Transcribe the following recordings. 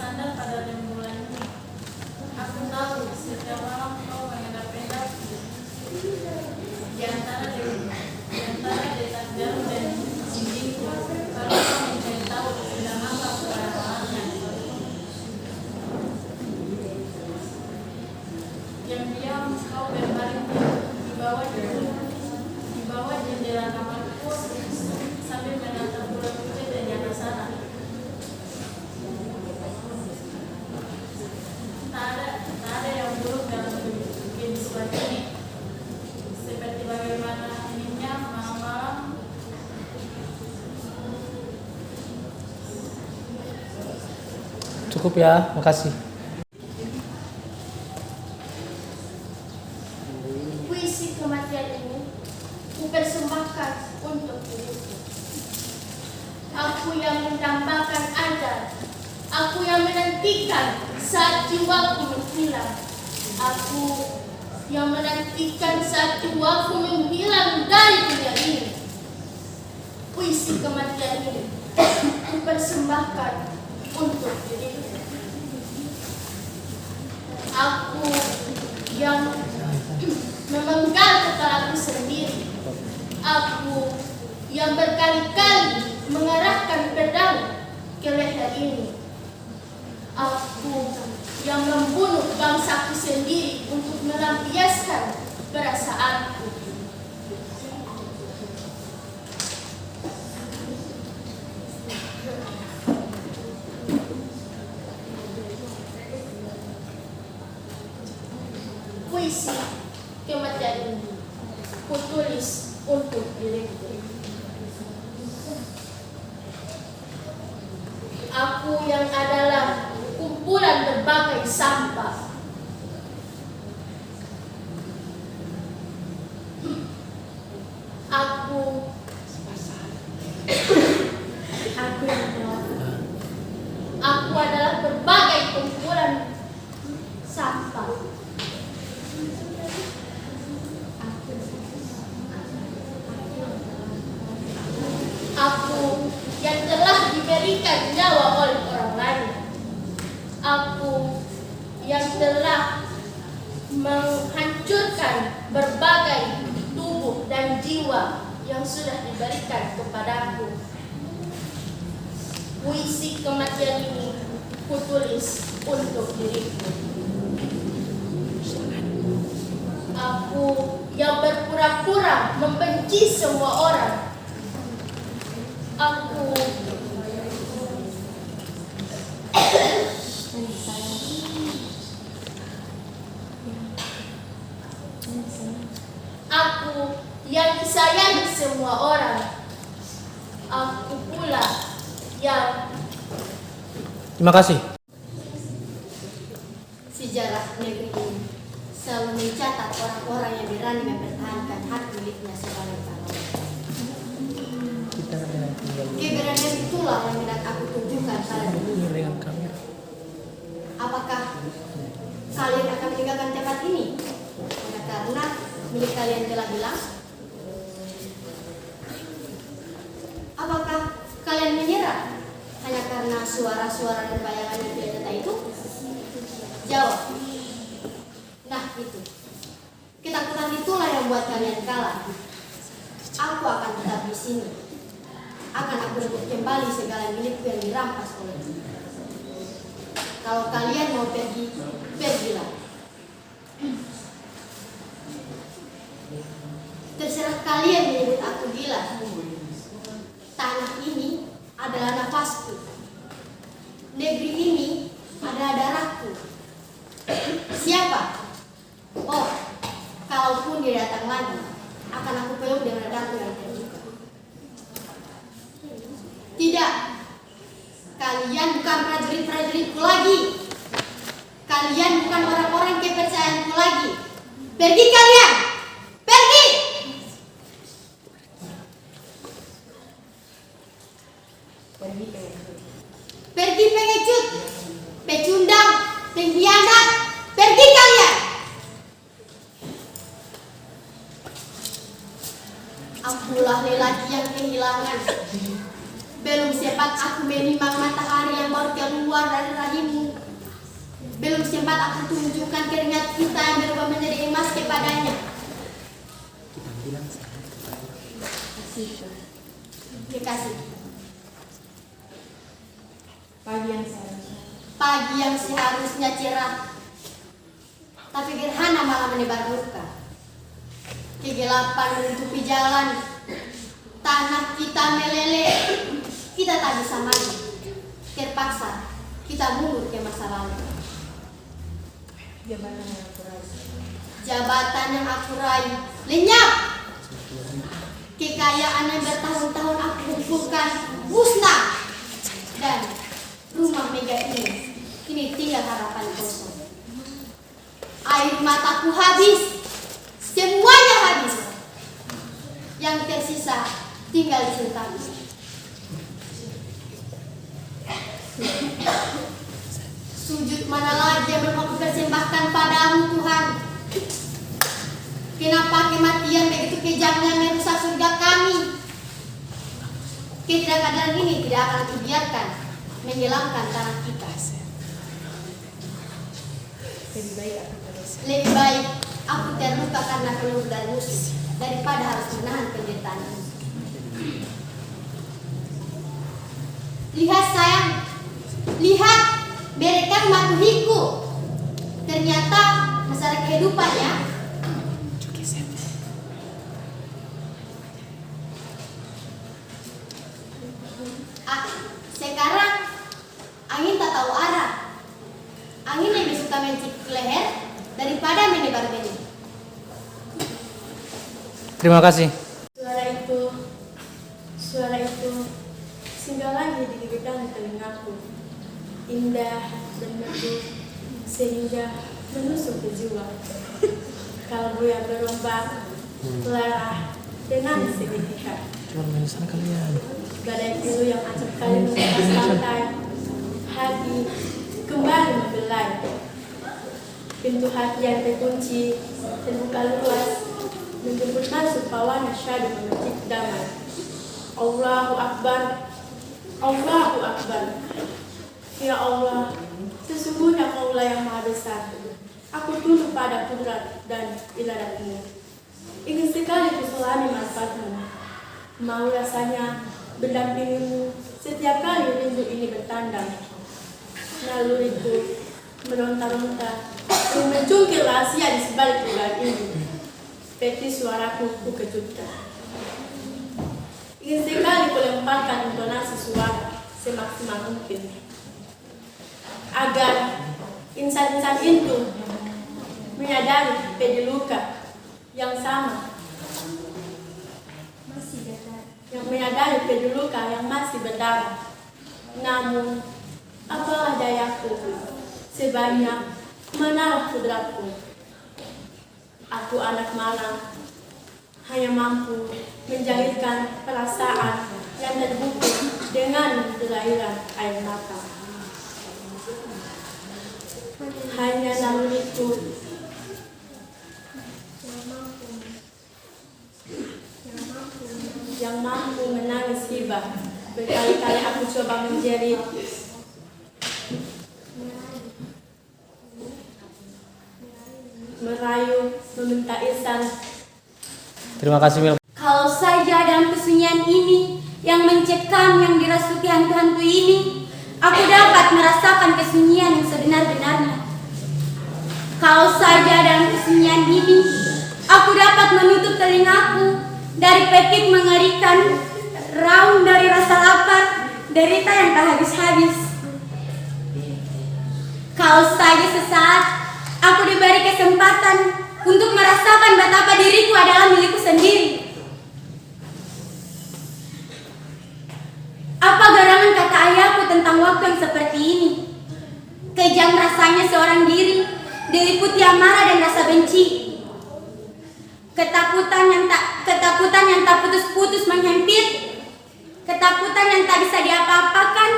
bersandar pada rembulan ini. Aku tahu setiap malam kau mengendap-endap di antara detak jarum dan dindingku. Kalau kau mencari tahu sedang apa pada malamnya. Diam-diam kau berbaring di bawah jendela kamarku sambil menatap bulan putih dan di atas sana. Tak ada yang buruk dalam kehidupan ini. Seperti bagaimana heninnya malam-malam. Cukup ya, makasih. Puisi kematian ini kupersembahkan untuk diriku. Aku yang mendambakan ajal, aku yang menantikan saat jiwaku menghilang. Aku yang menantikan saat jiwaku menghilang dari dunia ini. Puisi kematian ini kupersembahkan untuk diriku. Aku yang memenggal kepalaku sendiri. Aku yang berkali-kali mengarahkan pedang ke leher ini. Aku yang membunuh bangsaku sendiri untuk melampiaskan perasaanku. Puisi kematian ini kutulis untuk diriku. Aku yang adalah kumpulan berbagai sampah. Aku adalah berbagai kumpulan sampah. Aku yang telah diberikan nyawa oleh orang lain. Aku yang telah menghancurkan berbagai tubuh dan jiwa yang sudah diberikan kepadaku. Puisi kematian ini kutulis untuk diriku. Aku yang berpura-pura membenci semua orang. Aku yang disayangi semua orang. Aku pula yang... Terima kasih. Sejarah negeri ini selalu mencatat orang-orang yang berani mempertahankan hak miliknya sebagai pahlawan. Keberanian itulah yang hendak aku tunjukkan pada dunia. Apakah kalian akan meninggalkan tempat ini hanya karena milik kalian telah hilang? Apakah kalian menyerah hanya karena suara-suara dan bayangan yang tidak nyata itu? Jawab. Nah itu. Ketakutan itulah yang membuat kalian kalah. Aku akan tetap di sini. Akan aku rebut kembali segala milikku yang dirampas olehku. Kalau kalian mau pergi, pergilah. Terserah kalian menyebut aku gila. Tanah ini adalah nafasku. Negeri ini adalah darahku. Siapa? Oh, kalaupun dia datang lagi, akan aku peluk dengan dadaku yang terbuka. Tidak, kalian bukan prajurit-prajuritku lagi. Kalian bukan orang-orang kepercayaanku lagi. Pergi kalian! Pergi! Pergi pengecut, pecundang, pengkhianat, pergi kalian! Akulah lelaki yang kehilangan. Belum sempat aku menimang matahari yang baru keluar dari rahimmu, Belum sempat aku tunjukkan keringat kita yang berubah menjadi emas kepadanya. Kekasih. Pagi yang seharusnya cerah, tapi gerhana malah menebar duka. Kegelapan menutupi jalan, tanah kita meleleh, kita tak bisa maju. Terpaksa kita mundur ke masa lalu. Jabatan yang aku raih lenyap. Kekayaan yang bertahun-tahun aku kumpulkan musnah. Dan rumah mega ini kini tinggal harapan kosong. Air mataku habis, semuanya habis. Yang tersisa tinggal cintaku. Sujud mana lagi yang belum aku persembahkan padamu Tuhan? Kenapa kematian begitu kejamnya merusak surga kami? Ketidakadilan ini tidak akan dibiarkan menghilangkan tanah kita. Lebih baik aku terluka karena peluru dari musuh daripada harus menahan penderitaan ini. Lihat sayang, lihat berekan matuhiku. Ternyata masalah kehidupannya. Sekarang angin tak tahu arah. Angin lebih suka mencekik leher daripada menebar benih. Terima kasih. Suara itu singgah lagi di bidang telingaku, indah dan merdu sehingga menusuk ke jiwa. Kalbu yang berombak, lara dengan sedikit. Cuma main sana kalian. Badai biru yang acap kali mengepas pantai, hati kembali membelai. Pintu hati yang terkunci terbuka luas, menjemput masuk pawana syadu memetik damai. Allahu Akbar, Allahu Akbar. Ya Allah, sesungguhnya Kaulah yang Maha Besar. Aku tunduk pada kudrat dan iradat-Mu. Ingin sekali kuselami manfaat-Mu. Mau rasanya berdampingimu setiap kali rindu ini bertandang. Naluriku meronta-ronta, mencungkil rahasia di sebalik bulan ini. Peti suaraku ku kejutkan. Ingin sekali kulemparkan intonasi suara semaksimal mungkin, agar insan-insan itu menyadari pedi luka yang sama, yang menyadari pedi luka yang masih berdarah. Namun, apalah dayaku, sebanyak menaruh kudratku. Aku anak malang, hanya mampu menjahitkan perasaan yang terbukti dengan derairan air mata. Hanya naluriku yang mampu menangis hibah. Berkali-kali aku coba menjerit, merayu, meminta ihsan. Terima kasih Mil. Kalau saja dalam kesunyian ini yang mencekam, yang dirasuki hantu-hantu ini, aku dapat merasakan kesunyian yang sebenar-benarnya. Kalau saja dalam kesunyian ini aku dapat menutup telingaku dari pekik mengerikan, raung dari rasa lapar, derita yang tak habis-habis. Kalau saja sesaat aku diberi kesempatan untuk merasakan betapa diriku adalah milikku sendiri. Apa gerangan kata ayahku tentang waktu yang seperti ini? Kejam rasanya seorang diri, diliputi amarah dan rasa benci. Ketakutan yang tak putus-putus menghempit, ketakutan yang tak bisa diapa-apakan,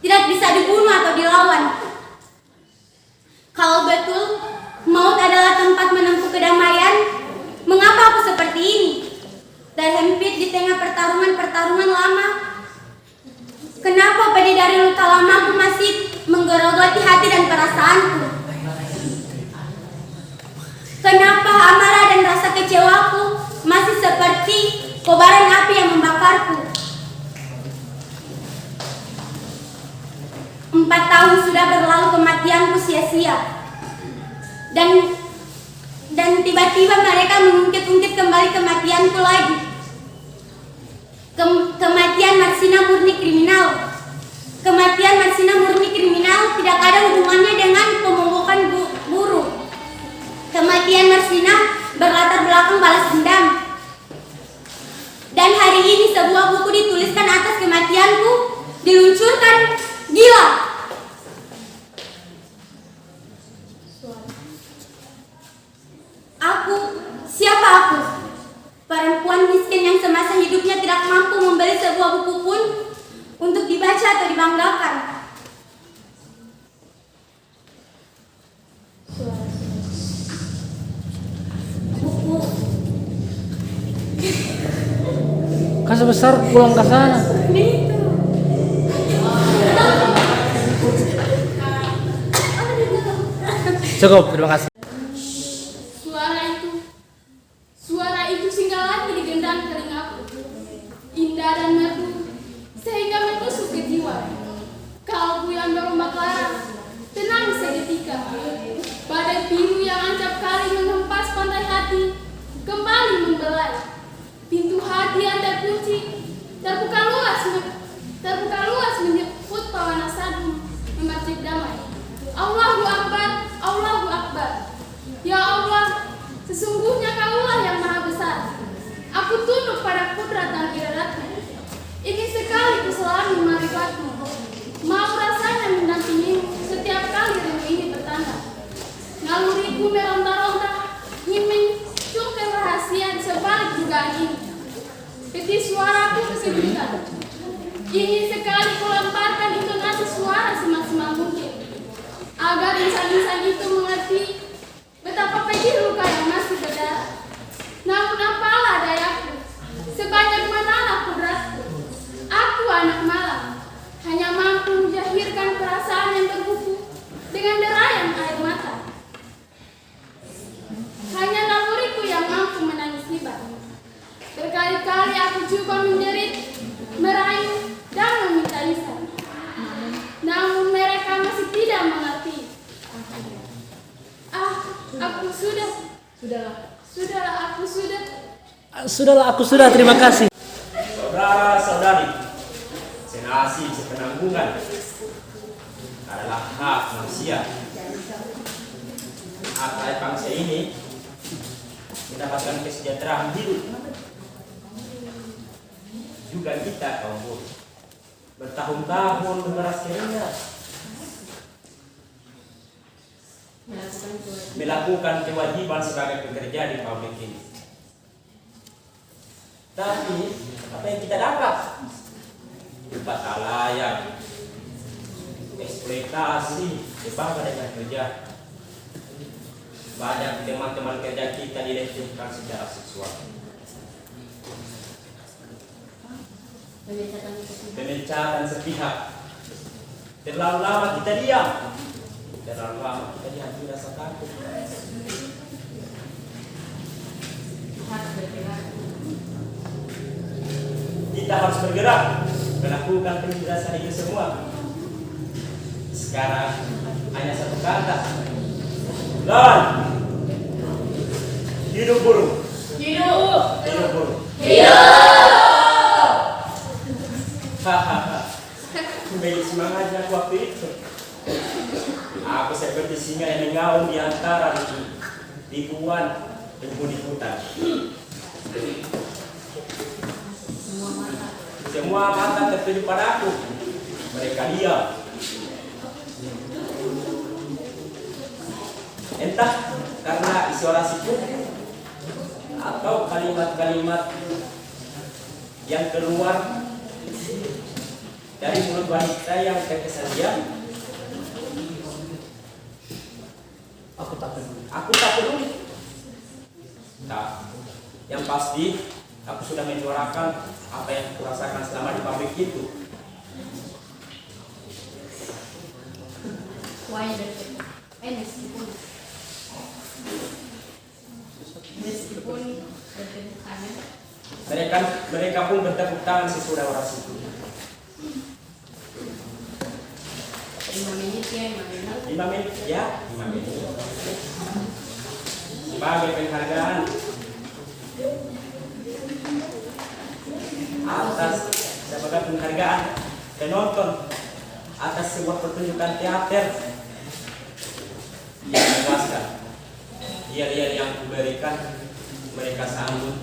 tidak bisa dibunuh atau dilawan. Kalau betul maut adalah tempat menempuh kedamaian, mengapa aku seperti ini? Terhempit di tengah pertarungan lama. Kenapa pada dari luka lama aku masih menggerogoti hati dan perasaanku. Kenapa amarah dan rasa kecewaku masih seperti kobaran api yang membakarku? 4 tahun sudah berlalu kematianku sia-sia. Dan tiba-tiba mereka mengungkit-ungkit kembali kematianku lagi. Kematian Marsina murni kriminal. Kematian Marsina murni kriminal tidak ada hubungannya dengan pemogokan buruh. Kematian Marsina berlatar belakang balas dendam. Dan hari ini sebuah buku dituliskan atas kematianku, diluncurkan. Gila. Siapa aku? Perempuan miskin yang semasa hidupnya tidak mampu membeli sebuah buku pun untuk dibaca atau dibanggakan. Buku. Kan sebesar pulang ke sana. Itu. Cukup, terima kasih. Suara itu singgah lagi di gendang telingaku, indah dan merdu, sehingga menusuk ke jiwa. Kalbu yang berombak larang, tenang seketika. Badai biru yang ancap kali menghempas pantai hati, kembali membelai. Pintu hati yang terkunci, terbuka luas menyebut pawana sadum, memercik damai. Allahu Akbar, Allahu Akbar. Ya Allah, sesungguhnya Kaulah yang maha besar. Aku tunduk pada kudrat dan iradatmu. Ingin sekali kuselami marifatmu. Mau rasanya mendampingimu setiap kali rindu ini bertanda. Naluriku meronta-ronta, ingin mencungkil rahasia di sebalik dugaan ini. Peti suaraku kesejukan. Ingin sekali kulemparkan intonasi suara semaksimal mungkin, agar insan-insan itu mengerti betapa pedih luka yang masih berdarah. Namun apalah dayaku, sebanyak manalah kudratku. Aku anak malam, hanya mampu menjahirkan perasaan yang terbuku dengan derayan air mata. Hanya naluriku yang mampu menangis hebat. Berkali-kali aku coba menjerit, merayu, dan meminta lisan. Namun mereka masih tidak mengerti. Sudahlah, aku sudah. Terima kasih. Saudara-saudari, senasib sepenanggungan adalah hak manusia. Hak rakyat bangsa ini mendapatkan kesejahteraan hidup. Juga kita kaum buruh bertahun-tahun mengeras keringat, melakukan kewajiban sebagai pekerja di pabrik ini. Tapi apa yang kita dapat? Upah tak layak, eksploitasi, dibangga dengan kerja. Banyak teman-teman kerja kita dilecehkan secara seksual. Pemecatan sepihak. Terlalu lama kita diam. Terlalu lama kita dihantui rasa takut. Kita harus bergerak melakukan penjelasan itu semua. Sekarang hanya satu kata. Lawan. Hidup buruh. Hidup. Hidup buruh. Hahaha. Kembali semangatnya waktu itu. Aku seperti singa yang mengaum di antara ribuan penghuni hutan. Semua mata tertuju padaku. Mereka diam. Entah karena isolasiku atau kalimat-kalimat yang keluar dari mulut wanita yang terkesan diam. Aku tak peduli. Tak. Yang pasti aku sudah menyuarakan apa yang kurasakan selama di pabrik itu. aja dari meskipun bertentangan. Mereka pun bertepuk tangan sesudah orasi itu. 5 menit ya, 5 menit ya, 5 menit. Sebagai penghargaan penonton atas sebuah pertunjukan teater yang memuaskan. Dia yang kuberikan, mereka sambut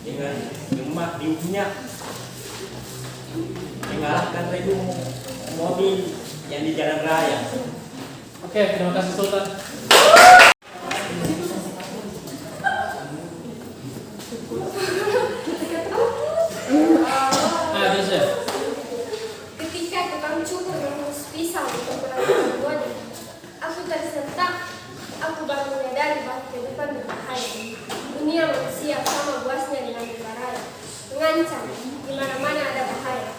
dengan gemak diuhnya, mengalahkan redup mobil yang di jalan raya. Oke, terima kasih Sultan. Ketika tukang cukur menghunus pisau untuk melakukan bodoh, aku tersentak. Aku baru menyadari bahwa kehidupan berbahaya. Dunia manusia sama buasnya dengan berbahaya, mengancam di mana-mana ada bahaya.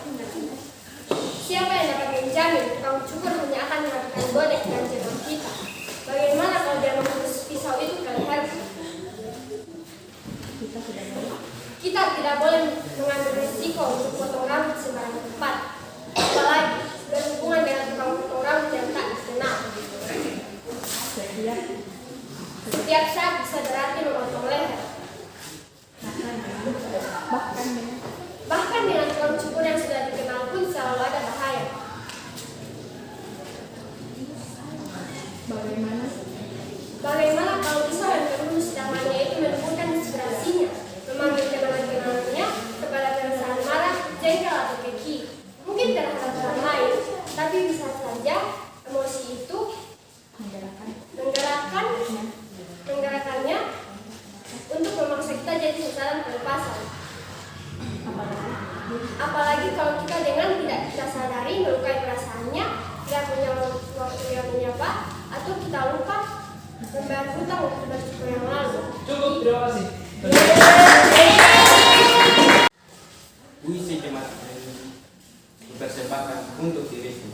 Siapa yang dapat menjamin tukang cukur hanya akan melakukan bodoh dan jebak kita? Bagaimana kalau dia menghunus pisau itu ke leherku? Kita tidak boleh mengambil risiko untuk potong rambut sembarangan tempat, apalagi berhubungan dengan tukang potong rambut yang tak dikenal. Setiap saat bisa berarti memotong leher. Bahkan dengan tukang cukur yang sudah dikenal pun selalu ada bahaya. Bagaimana kalau pisau yang terhunus tangannya itu menemukan inspirasinya, memanggil kenangan-kenangannya kepada perasaan marah, jengkel atau keki, mungkin terhadap orang lain, tapi bisa saja emosi itu menggerakkannya untuk memaksa kita jadi sasaran pelepasan. Apalagi kalau kita dengan tidak kita sadari melukai perasaannya, tidak punya waktu yang menyapa, atau kita lupa membayar hutang untuk bersyukur yang lalu. Cukup, terima kasih. Puisi Kemat dipersembahkan untuk diriku.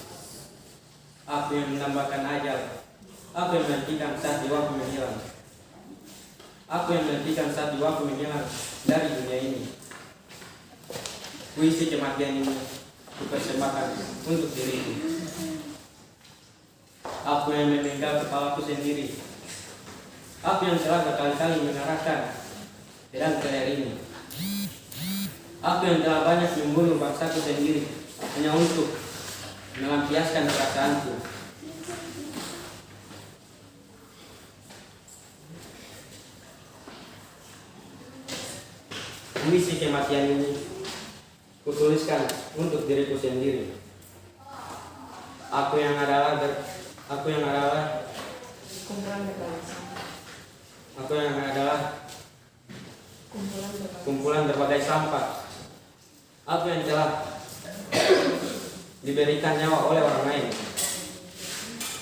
Aku yang menambahkan ajal, aku yang menghentikan saat jiwaku menghilang. Aku yang menghentikan saat jiwaku menghilang dari dunia ini. Puisi kematian ini dipersembahkan untuk diriku. Aku yang memenggal kepalaku sendiri. Aku yang telah berkali-kali mengarahkan pedang ke leher ini. Aku yang telah banyak membunuh bangsaku sendiri hanya untuk melampiaskan perasaanku. Puisi kematian ini kutuliskan untuk diriku sendiri. Aku yang adalah kumpulan berbagai sampah. Aku yang telah diberikan nyawa oleh orang lain.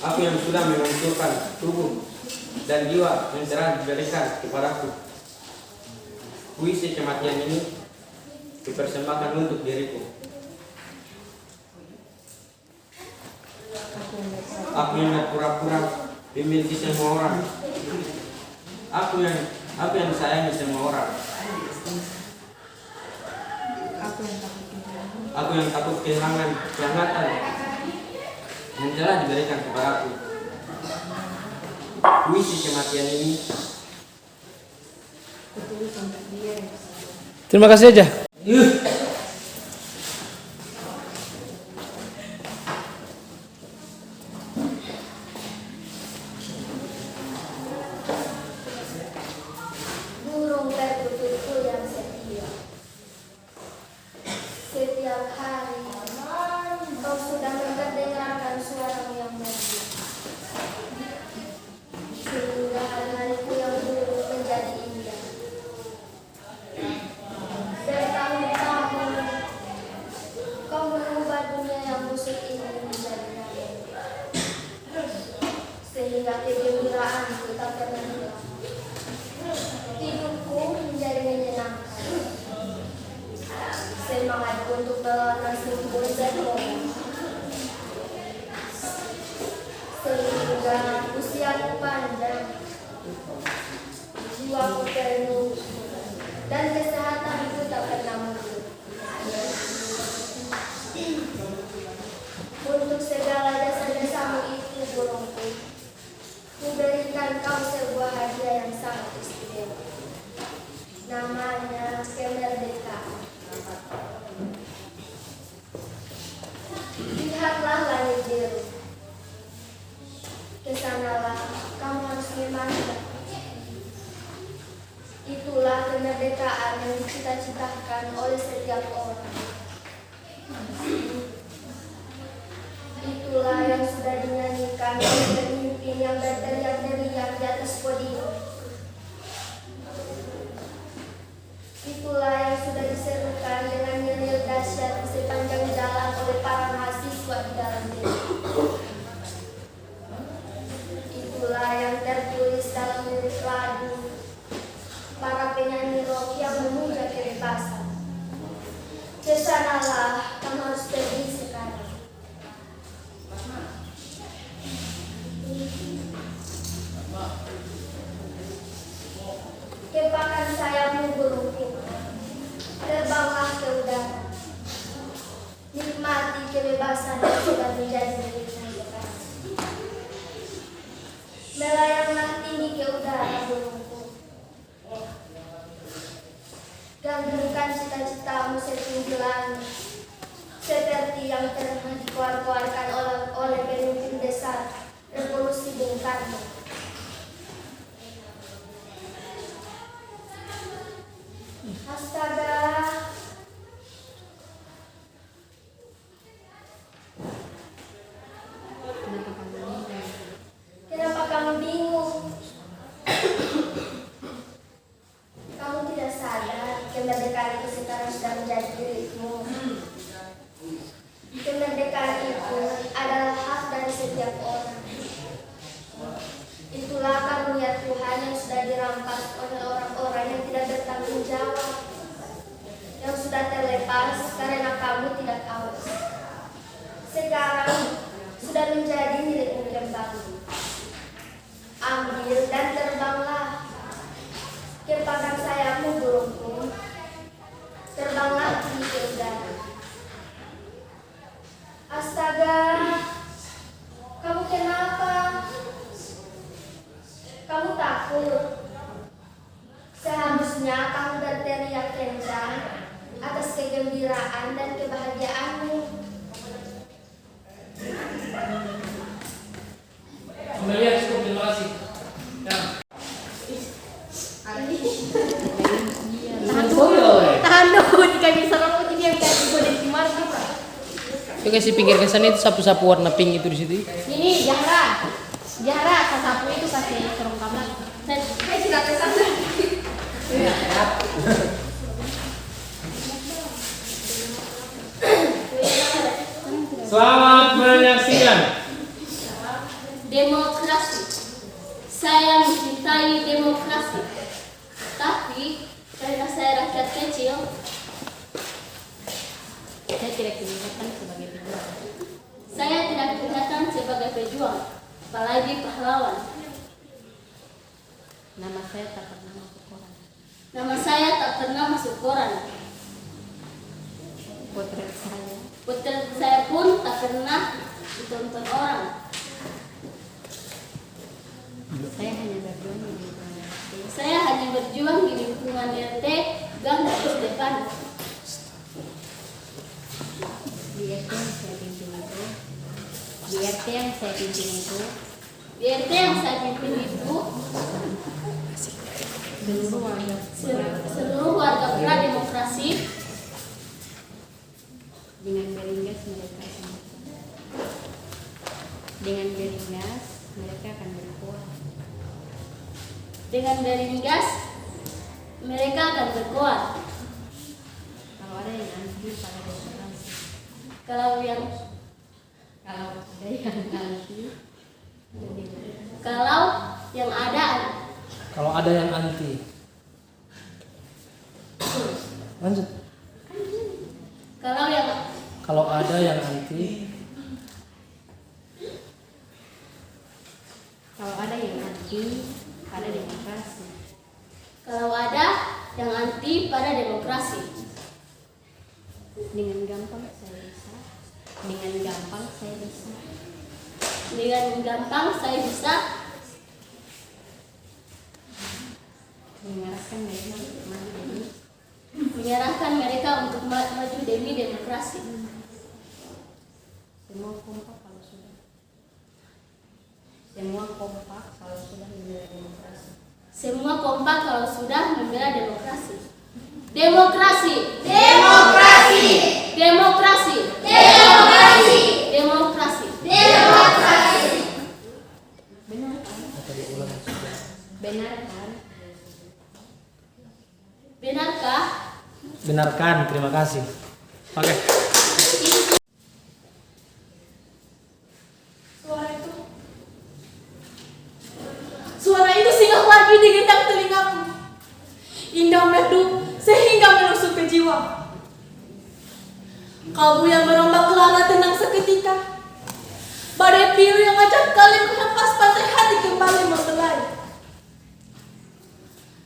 Aku yang sudah menghancurkan tubuh dan jiwa yang telah diberikan kepadaku. Puisi kematian ini dipersembahkan untuk diriku. Aku yang berpura-pura memiliki semua orang. Aku yang disayangi semua orang. Aku yang takut kehilangan kehangatan yang telah diberikan kepadaku. Puisi kematian ini Terima kasih aja. Burung tertuturku yang setia. Setiap hari kau sudah mendengarkan suaramu yang merdu, sehingga hari-hariku yang dulu menjadi indah. Bertahun-tahun kau mengubah dunia yang busuk ini menjadi damai, sehingga kegembiraanku tak pernah hilang. Hidupku menjadi menyenangkan. Semangatku untuk melawan nasib pun berkobar. usiamu panjang, jiwaku penuh, dan kesehatanku tak pernah mundur. Untuk segala jasa-jasamu itu burungku, ku berikan kau sebuah hadiah yang sangat istimewa. Namanya kemerdekaan. Lihatlah langit biru. Kesanalah kamu harus memandang. Itulah kemerdekaan yang dicita-citakan oleh setiap orang. Itulah yang sudah dinyanyikan oleh pemimpin yang berteriak-teriak di atas podium. Itulah yang sudah diserukan dengan nyanyian dahsyat di sepanjang jalan oleh para mahasiswa di dalam diri. Itulah yang tertulis dalam lirik lagu para penyanyi rock yang memuja kebebasan. Kesanalah kamu harus pergi sekarang. Kepakan sayapmu burungku, terbanglah ke udara. Nikmati kebebasan yang sudah menjadi milikmu sekarang. Melayanglah tinggi ke udara burungku. Gantungkan cita-citamu setinggi langit, seperti yang pernah dikoar-koarkan oleh pemimpin besar Revolusi Bung Karno. Astaga, kenapa kamu bingung? Kamu tidak sadar kemerdekaan itu sekarang sudah menjadi milikmu. Kemerdekaan itu adalah hak dari setiap orang. Itulah karunia Tuhan yang sudah dirampas oleh orang-orang yang tidak bertanggung jawab, yang sudah terlepas karena kamu tidak awas. Sekarang sudah menjadi milikmu kembali. Ambil dan terbanglah. Kepakan sayapmu burungku, terbanglah tinggi ke udara. Astaga, kamu kenapa? Kamu takut? Seharusnya kamu berteriak kencang atas kegembiraan dan kebahagiaanmu. Amelia, cukup, terima kasih. Ya. Tahan dulu, jika bisa kalau jadi yang kayak gue dari kemarin apa? Itu kasih pinggir ke sana itu sapu-sapu warna pink itu di situ. Ini Zahra, sasapu itu kasih serung kamar. Dan saya sudah kesana. Selamat menyaksikan. Demokrasi. Saya mencintai demokrasi. Tapi karena saya rakyat kecil, saya tidak kelihatan sebagai pejuang. Saya tidak kelihatan sebagai pejuang, apalagi pahlawan. Nama saya tak pernah masuk koran. Nama saya tak pernah masuk koran. Potret saya pun tak pernah ditonton orang. Saya hanya berjuang di lingkungan RT Gang Stepan. Di RT yang saya pimpin itu, di RT yang saya pimpin itu, Di RT yang saya pimpin itu, seluruh warga pra-demokrasi dengan beringas mereka akan dengan beringas mereka akan berkuat. dengan beringas mereka akan berkuat. Kalau ada yang anti pada demokrasi, Kalau yang kalau ada yang anti, kalau yang ada Kalau ada yang anti. Lanjut. Kalau ada yang anti. kalau ada yang Dengan gampang saya bisa. Dengan gampang saya bisa. Dengan gampang saya bisa Mengarahkan mereka untuk maju demi mengarahkan mereka untuk maju demi demokrasi. semua kompak kalau sudah. Semua kompak kalau sudah membela demokrasi. Semua kompak kalau sudah membela demokrasi. Demokrasi. Demokrasi. Demokrasi. Demokrasi. Demokrasi. Demokrasi. Benar kan? Benar kan? Benarkah? Benarkan, terima kasih. Oke. Suara itu singgah lagi di gendang telingaku. Indah merdu sehingga menusuk ke jiwa. Kalbu yang merombak lara tenang seketika. Badai biru yang ajak kalian melepas pantai hati kembali membelai.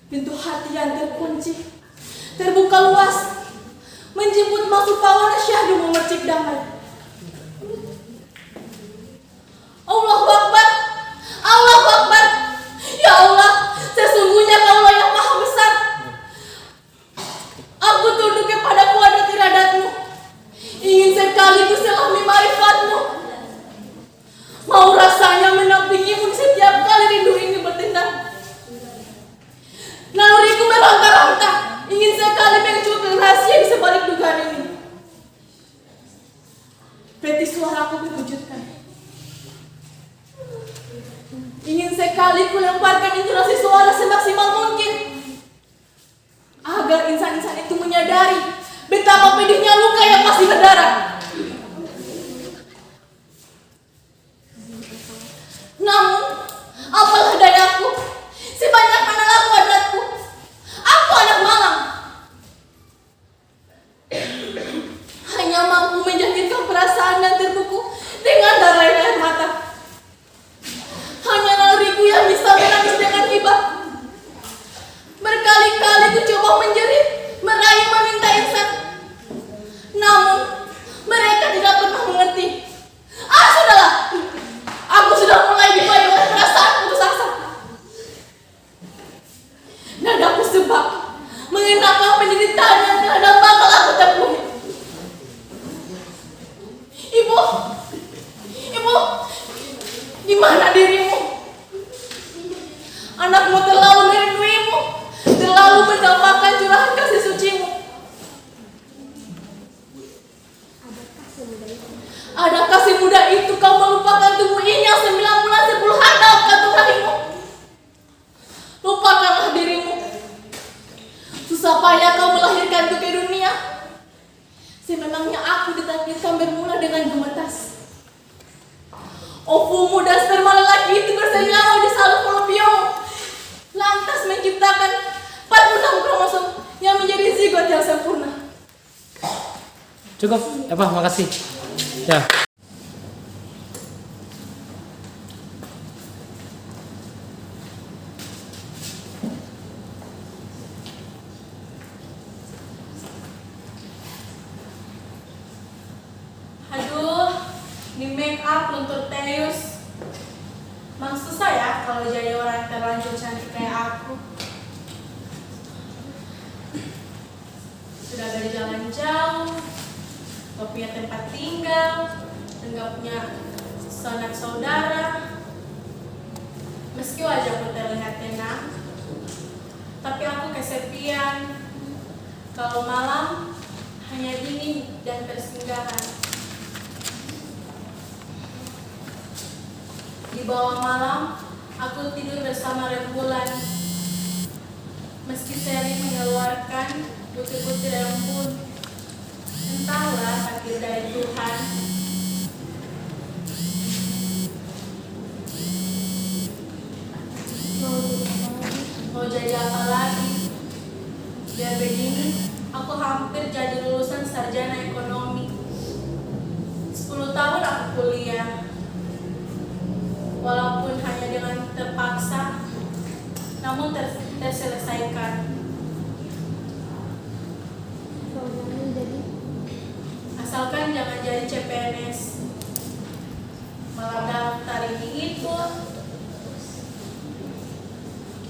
Pintu hati yang terkunci terbuka luas, menjemput masuk pawana syahdu memercik damai. Allahu Akbar, Allahu Akbar. Ya Allah, sesungguhnya Kaulah yang maha besar. Aku tunduk kepada kuasa iradatmu, ingin sekali kuselami marifatmu. Mau rasanya menampingimu setiap kali rindu ini bertentang. Naluriku meronta-ronta, ingin sekali mencuci rahasia di sebalik dugaan ini. Peti suaraku diwujudkan. Ingin sekali kulemparkan intonasi suara semaksimal mungkin, agar insan-insan itu menyadari betapa pedihnya luka yang masih berdarah. Namun, apalah dayaku, sebanyak mana laku adatku, aku anak malang. Hanya mampu menjangkitkan perasaan dan terbuku dengan darah air mata. Hanya naluriku yang bisa menangis dengan hibah. Berkali-kali ku coba menjerit, meraih meminta insan. Namun, mereka tidak pernah mengerti. Sudahlah. Aku sudah mulai dibayar oleh perasaan putus asa. Dadaku sebab mengenakan penderitaan yang terhadap bakal aku tempuh. Ibu, di mana dirimu? Anakmu terlalu merinduimu, terlalu mendapatkan curahan kasih sucimu. Adakah semudah itu kau melupakan tubuh ini yang 9 bulan 10 hari dalam kandung rahimmu? Lupakanlah dirimu. Susah payah kau melahirkanku ke dunia. Sememangnya aku ditakdirkan bermula dengan gemetas. Ovumu dan sperma lelaki itu berseriawan di salur fallopium, lantas menciptakan 46 kromosom yang menjadi zigot yang sempurna. Cukup, Eva, makasih. Ya. Aduh, di make up luntur Teus. Maksud saya kalau jadi orang terlanjur cantik kayak aku. Sudah dari jalan jauh, gak punya tempat tinggal, dan gak punya sanak saudara. Meski wajahku terlihat tenang, tapi aku kesepian. Kalau malam hanya dingin dan persinggahan. Di bawah malam, aku tidur bersama rembulan. Meski sering mengeluarkan butir-butir embun, entahlah takdir dari Tuhan. Mau jadi apa lagi? Biar begini, aku hampir jadi lulusan sarjana ekonomi. 10 tahun aku kuliah. Walaupun hanya dengan terpaksa, namun terselesaikan. Asalkan jangan jadi CPNS. Malah daftar ini itu.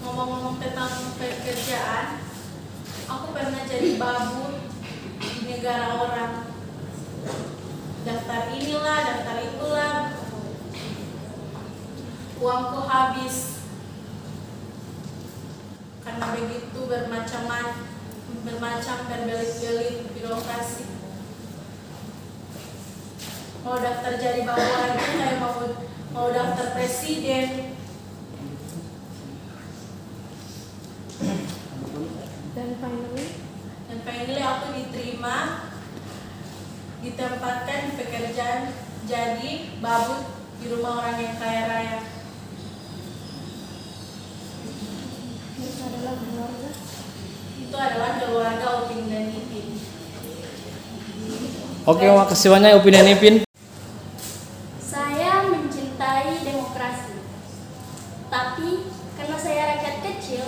Ngomong-ngomong tentang pekerjaan, aku pernah jadi babu di negara orang. Daftar inilah, daftar itulah. Uangku habis. Karena begitu bermacam berbelit-belit birokrasi. Mau daftar jadi babu lagi, kayak mau daftar presiden. Dan finally aku diterima, ditempatkan di pekerjaan jadi babut di rumah orang yang kaya raya. Itu adalah keluarga Upin dan Ipin. Oke, makasih banyak Upin dan Ipin. saya mencintai demokrasi. Tapi karena saya rakyat kecil,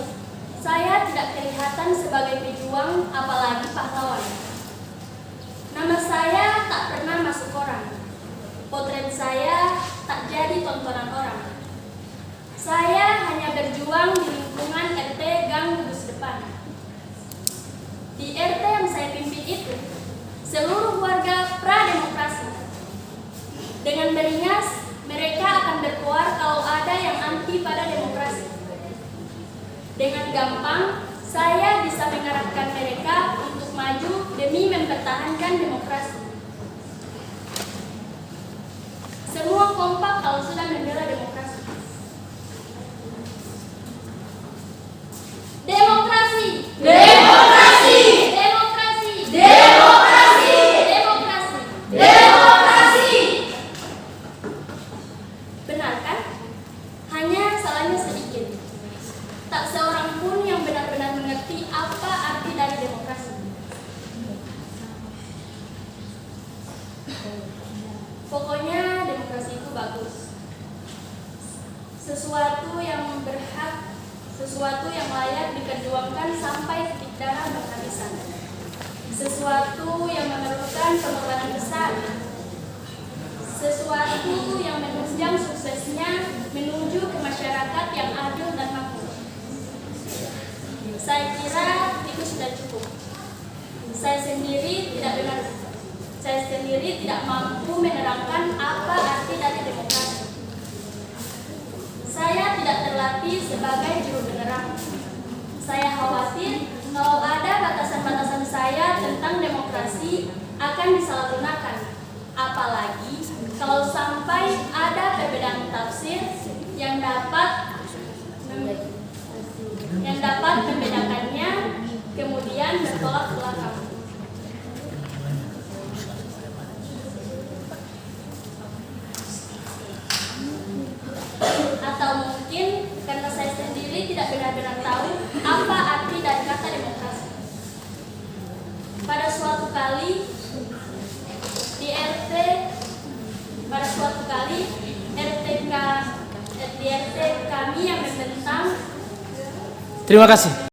saya tidak kelihatan sebagai pejuang apalagi pahlawan. Nama saya tak pernah masuk koran. Potret saya tak jadi tontonan orang. Saya hanya berjuang di lingkungan RT Gang Kudus Depan. Di RT yang saya pimpin itu, seluruh warga pra-demokrasi. Dengan beringas, mereka akan berkuar kalau ada yang anti pada demokrasi. Dengan gampang, saya bisa mengarahkan mereka untuk maju demi mempertahankan demokrasi. Semua kompak kalau sudah membela demokrasi. Demokrasi! Demokrasi! Demokrasi! Demokrasi! Demokrasi! Demokrasi! Benar kan? Hanya salahnya sedikit. Tak seorang pun yang benar-benar mengerti apa arti dari demokrasi. Pokoknya demokrasi itu bagus. Sesuatu yang berhak, sesuatu yang layak diperjuangkan sampai titik darah berhabisan. Sesuatu yang memerlukan pengorbanan besar. Sesuatu yang menunjang suksesnya menuju ke masyarakat yang adil dan makmur. Saya kira itu sudah cukup. Saya sendiri tidak mampu menerangkan apa arti dari demokrasi. Saya tidak terlatih sebagai juru penerang. Saya khawatir kalau ada batasan-batasan saya tentang demokrasi akan disalahgunakan. Apalagi kalau sampai ada perbedaan tafsir yang dapat membedakannya kemudian bertolak belakang. Atau mungkin karena saya sendiri tidak benar-benar tahu apa arti dari kata demokrasi. Pada suatu kali di RT kami yang membentang. Terima kasih.